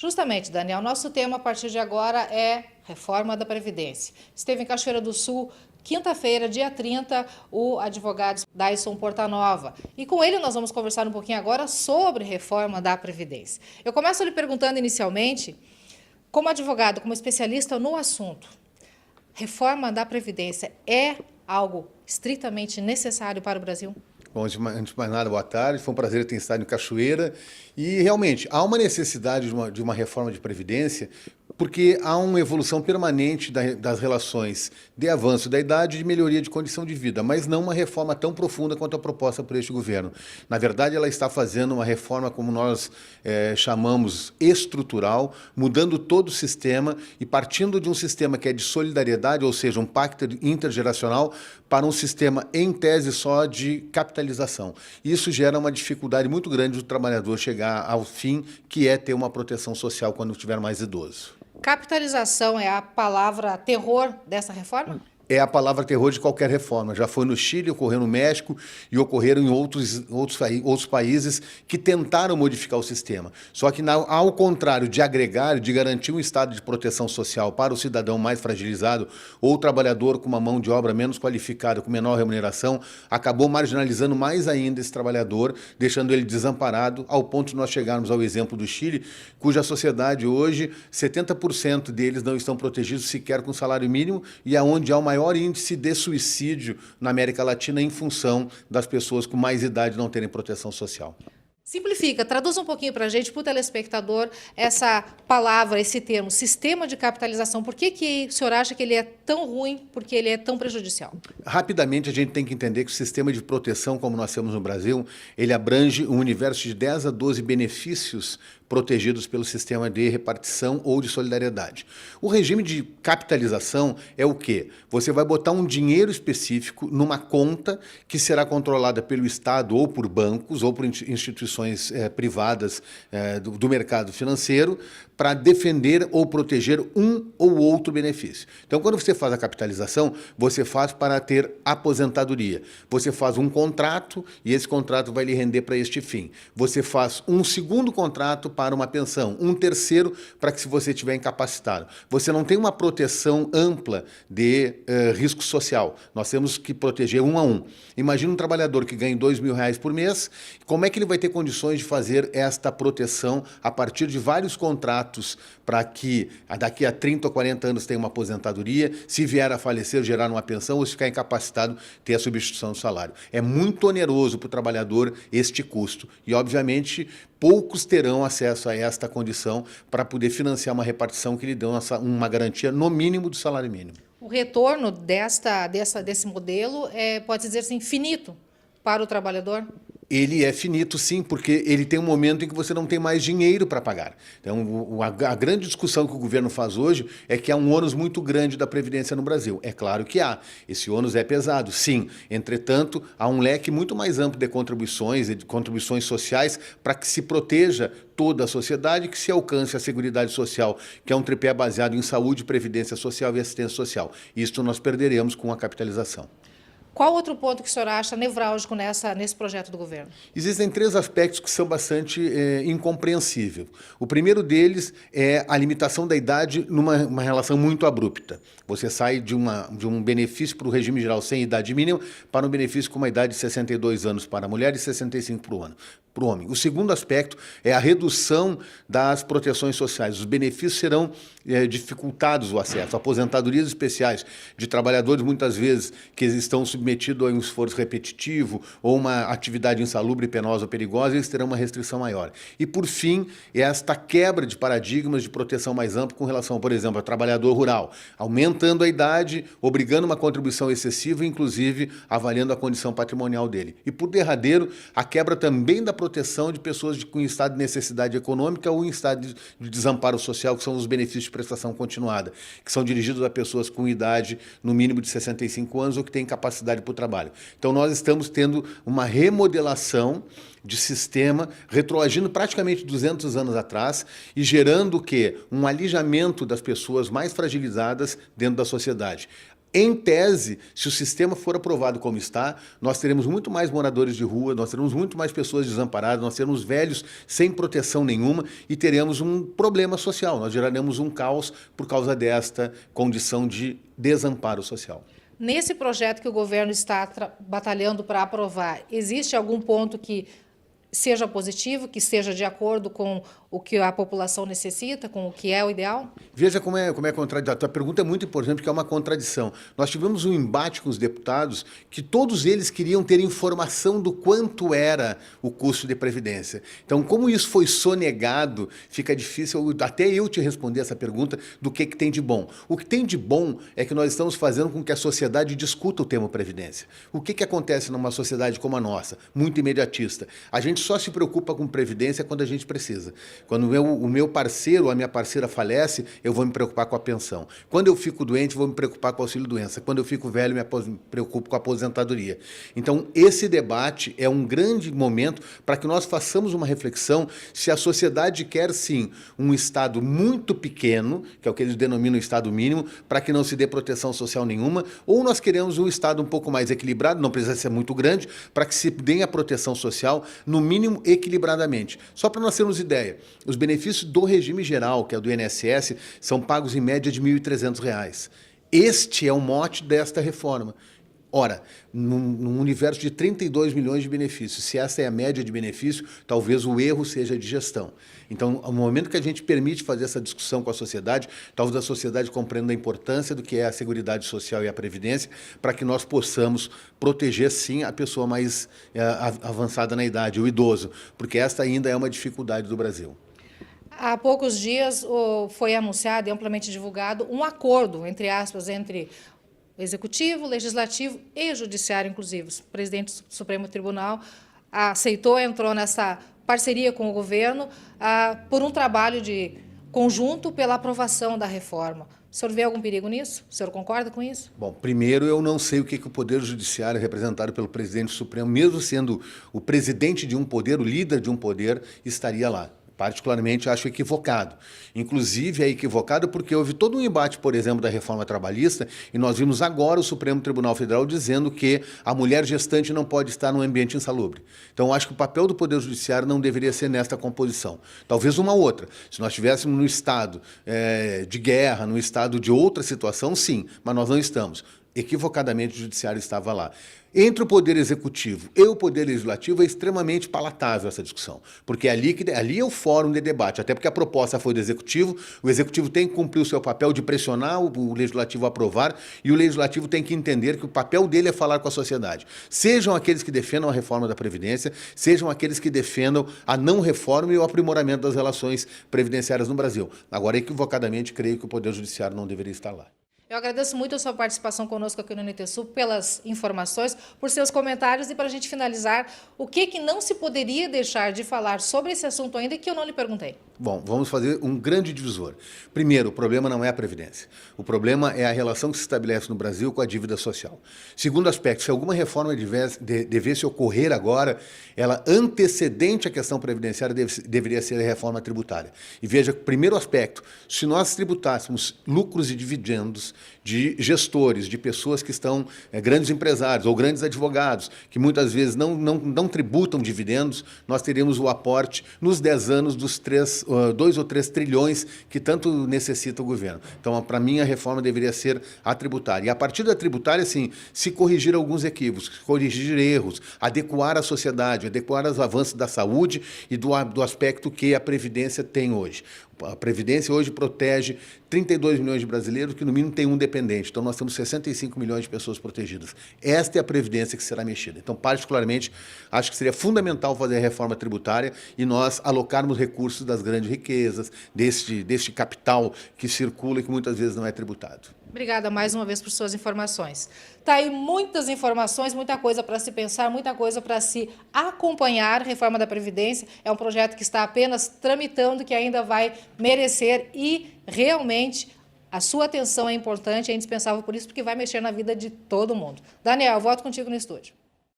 Justamente, Daniel, nosso tema a partir de agora é reforma da Previdência. Esteve em Cachoeira do Sul, quinta-feira, dia 30, o advogado Dyson Portanova. E com ele nós vamos conversar um pouquinho agora sobre reforma da Previdência. Eu começo lhe perguntando inicialmente, como advogado, como especialista no assunto, reforma da Previdência é algo estritamente necessário para o Brasil? Bom, antes de mais nada, boa tarde. Foi um prazer ter estado em Cachoeira. E, realmente, há uma necessidade de uma reforma de Previdência porque há uma evolução permanente das relações de avanço da idade e de melhoria de condição de vida, mas não uma reforma tão profunda quanto a proposta por este governo. Na verdade, ela está fazendo uma reforma, como nós chamamos, estrutural, mudando todo o sistema e partindo de um sistema que é de solidariedade, ou seja, um pacto intergeracional, para um sistema, em tese, só de capitalização. Isso gera uma dificuldade muito grande do trabalhador chegar ao fim, que é ter uma proteção social quando estiver mais idoso. Capitalização é a palavra terror dessa reforma? É a palavra terror de qualquer reforma. Já foi no Chile, ocorreu no México e ocorreram em outros países que tentaram modificar o sistema. Só que, ao contrário de agregar, de garantir um estado de proteção social para o cidadão mais fragilizado ou o trabalhador com uma mão de obra menos qualificada, com menor remuneração, acabou marginalizando mais ainda esse trabalhador, deixando ele desamparado, ao ponto de nós chegarmos ao exemplo do Chile, cuja sociedade hoje, 70% deles não estão protegidos sequer com salário mínimo e aonde há o maior índice de suicídio na América Latina em função das pessoas com mais idade não terem proteção social. Simplifica, traduz um pouquinho para a gente, para o telespectador, essa palavra, esse termo, sistema de capitalização. Por que o senhor acha que ele é tão ruim, porque ele é tão prejudicial? Rapidamente, a gente tem que entender que o sistema de proteção, como nós temos no Brasil, ele abrange um universo de 10 a 12 benefícios protegidos pelo sistema de repartição ou de solidariedade. O regime de capitalização é o quê? Você vai botar um dinheiro específico numa conta que será controlada pelo Estado ou por bancos ou por instituições privadas do mercado financeiro para defender ou proteger um ou outro benefício. Então, quando você faz a capitalização, você faz para ter aposentadoria. Você faz um contrato e esse contrato vai lhe render para este fim. Você faz um segundo contrato para uma pensão, um terceiro para que se você estiver incapacitado. Você não tem uma proteção ampla de risco social. Nós temos que proteger um a um. Imagina um trabalhador que ganha R$2.000 por mês, como é que ele vai ter condições de fazer esta proteção a partir de vários contratos para que daqui a 30 ou 40 anos tenha uma aposentadoria, se vier a falecer, gerar uma pensão ou se ficar incapacitado, ter a substituição do salário. É muito oneroso para o trabalhador este custo e, obviamente, poucos terão acesso a esta condição para poder financiar uma repartição que lhe dê uma garantia, no mínimo, do salário mínimo. O retorno desse modelo pode dizer assim, finito para o trabalhador? Ele é finito, sim, porque ele tem um momento em que você não tem mais dinheiro para pagar. Então, a grande discussão que o governo faz hoje é que há um ônus muito grande da Previdência no Brasil. É claro que há. Esse ônus é pesado, sim. Entretanto, há um leque muito mais amplo de contribuições sociais para que se proteja toda a sociedade, que se alcance a Seguridade Social, que é um tripé baseado em saúde, previdência social e assistência social. Isto nós perderemos com a capitalização. Qual outro ponto que o senhor acha nevrálgico nesse projeto do governo? Existem 3 aspectos que são bastante incompreensíveis. O primeiro deles é a limitação da idade numa relação muito abrupta. Você sai de um benefício para o regime geral sem idade mínima para um benefício com uma idade de 62 anos para a mulher e 65 para o homem. O segundo aspecto é a redução das proteções sociais. Os benefícios serão dificultados o acesso. Aposentadorias especiais de trabalhadores, muitas vezes, que estão submetidos a um esforço repetitivo ou uma atividade insalubre, penosa ou perigosa, eles terão uma restrição maior. E, por fim, esta quebra de paradigmas de proteção mais ampla com relação, por exemplo, ao trabalhador rural, aumentando a idade, obrigando uma contribuição excessiva, inclusive avaliando a condição patrimonial dele. E, por derradeiro, a quebra também da proteção de pessoas com estado de necessidade econômica ou em estado de desamparo social, que são os benefícios de prestação continuada, que são dirigidos a pessoas com idade no mínimo de 65 anos ou que têm capacidade para o trabalho. Então, nós estamos tendo uma remodelação de sistema, retroagindo praticamente 200 anos atrás e gerando o quê? Um alijamento das pessoas mais fragilizadas dentro da sociedade. Em tese, se o sistema for aprovado como está, nós teremos muito mais moradores de rua, nós teremos muito mais pessoas desamparadas, nós teremos velhos sem proteção nenhuma e teremos um problema social, nós geraremos um caos por causa desta condição de desamparo social. Nesse projeto que o governo está batalhando para aprovar, existe algum ponto que seja positivo, que esteja de acordo com o que a população necessita, com o que é o ideal? Veja como é contraditório. A pergunta é muito importante, porque é uma contradição. Nós tivemos um embate com os deputados que todos eles queriam ter informação do quanto era o custo de previdência. Então, como isso foi sonegado, fica difícil até eu te responder essa pergunta do que tem de bom. O que tem de bom é que nós estamos fazendo com que a sociedade discuta o tema previdência. O que acontece numa sociedade como a nossa, muito imediatista? A gente só se preocupa com previdência quando a gente precisa. Quando o meu parceiro ou a minha parceira falece, eu vou me preocupar com a pensão. Quando eu fico doente, vou me preocupar com o auxílio-doença. Quando eu fico velho, me preocupo com a aposentadoria. Então, esse debate é um grande momento para que nós façamos uma reflexão se a sociedade quer, sim, um Estado muito pequeno, que é o que eles denominam Estado mínimo, para que não se dê proteção social nenhuma, ou nós queremos um Estado um pouco mais equilibrado, não precisa ser muito grande, para que se dê a proteção social, no mínimo, equilibradamente. Só para nós termos ideia, os benefícios do regime geral, que é do INSS, são pagos em média de R$ 1.300. Este é o mote desta reforma. Ora, num universo de 32 milhões de benefícios, se essa é a média de benefício, talvez o erro seja de gestão. Então, no momento que a gente permite fazer essa discussão com a sociedade, talvez a sociedade compreenda a importância do que é a Seguridade Social e a Previdência, para que nós possamos proteger, sim, a pessoa mais avançada na idade, o idoso, porque esta ainda é uma dificuldade do Brasil. Há poucos dias foi anunciado e amplamente divulgado um acordo, entre aspas, entre Executivo, Legislativo e Judiciário, inclusive. O presidente do Supremo Tribunal aceitou, entrou nessa parceria com o governo por um trabalho de conjunto pela aprovação da reforma. O senhor vê algum perigo nisso? O senhor concorda com isso? Bom, primeiro, eu não sei o que o Poder Judiciário, representado pelo presidente do Supremo, mesmo sendo o presidente de um poder, o líder de um poder, estaria lá. Particularmente, acho equivocado. Inclusive, é equivocado porque houve todo um embate, por exemplo, da reforma trabalhista, e nós vimos agora o Supremo Tribunal Federal dizendo que a mulher gestante não pode estar num ambiente insalubre. Então, acho que o papel do Poder Judiciário não deveria ser nesta composição. Talvez uma outra. Se nós estivéssemos num estado de guerra, num estado de outra situação, sim, mas nós não estamos. Equivocadamente, o Judiciário estava lá. Entre o Poder Executivo e o Poder Legislativo é extremamente palatável essa discussão, porque ali é o fórum de debate, até porque a proposta foi do Executivo, o Executivo tem que cumprir o seu papel de pressionar o Legislativo a aprovar, e o Legislativo tem que entender que o papel dele é falar com a sociedade. Sejam aqueles que defendam a reforma da Previdência, sejam aqueles que defendam a não reforma e o aprimoramento das relações previdenciárias no Brasil. Agora, equivocadamente, creio que o Poder Judiciário não deveria estar lá. Eu agradeço muito a sua participação conosco aqui no NTSU, pelas informações, por seus comentários e para a gente finalizar, o que não se poderia deixar de falar sobre esse assunto ainda que eu não lhe perguntei? Bom, vamos fazer um grande divisor. Primeiro, o problema não é a Previdência. O problema é a relação que se estabelece no Brasil com a dívida social. Segundo aspecto, se alguma reforma devesse ocorrer agora, ela antecedente à questão previdenciária deveria ser a reforma tributária. E veja, primeiro aspecto, se nós tributássemos lucros e dividendos de gestores, de pessoas que estão grandes empresários ou grandes advogados, que muitas vezes não tributam dividendos, nós teríamos o aporte nos 10 anos dos 2 ou 3 trilhões que tanto necessita o governo. Então, para mim, a reforma deveria ser a tributária. E a partir da tributária, sim, se corrigir alguns equívocos, corrigir erros, adequar a sociedade, adequar os avanços da saúde e do aspecto que a Previdência tem hoje. A Previdência hoje protege 32 milhões de brasileiros que, no mínimo, tem um dependente. Então, nós temos 65 milhões de pessoas protegidas. Esta é a Previdência que será mexida. Então, particularmente, acho que seria fundamental fazer a reforma tributária e nós alocarmos recursos das grandes riquezas, deste capital que circula e que muitas vezes não é tributado. Obrigada mais uma vez por suas informações. Está aí muitas informações, muita coisa para se pensar, muita coisa para se acompanhar. Reforma da Previdência é um projeto que está apenas tramitando, que ainda vai merecer e realmente a sua atenção é importante, é indispensável por isso, porque vai mexer na vida de todo mundo. Daniel, volto contigo no estúdio.